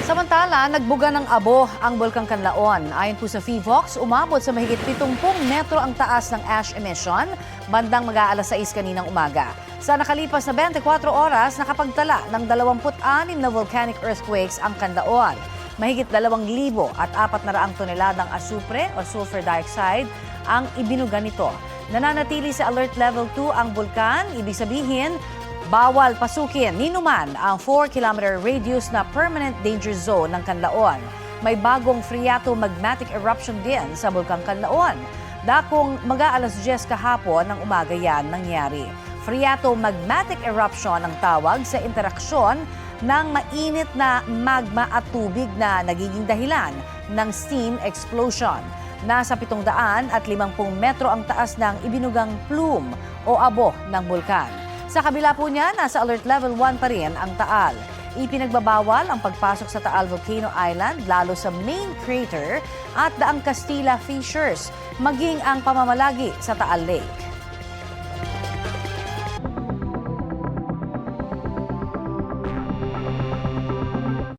Samantala, nagbuga ng abo ang Bulkang Kanlaon. Ayon po sa PHIVOX, umabot sa mahigit 70 metro ang taas ng ash emission bandang mag-aalas 6 kaninang umaga. Sa nakalipas na 24 oras, nakapagtala ng 26 na volcanic earthquakes ang Kanlaon. Mahigit 2,000 at 400 toneladang asupre o sulfur dioxide ang ibinuga nito. Nananatili sa alert level 2 ang bulkan, ibig sabihin, bawal pasukin ninuman ang 4-kilometer radius na permanent danger zone ng Kanlaon. May bagong phreatomagmatic eruption din sa Bulkang Kanlaon. Dakong mag-aalas 10 kahapon ng umaga yan nangyari. Phreatomagmatic eruption ang tawag sa interaksyon ng mainit na magma at tubig na nagiging dahilan ng steam explosion. Nasa 750 metro ang taas ng ibinugang plume o abo ng bulkan. Sa kabila po niya, nasa alert level 1 pa rin ang Taal. Ipinagbabawal ang pagpasok sa Taal Volcano Island lalo sa main crater at Daang Castilla Fissures, maging ang pamamalagi sa Taal Lake.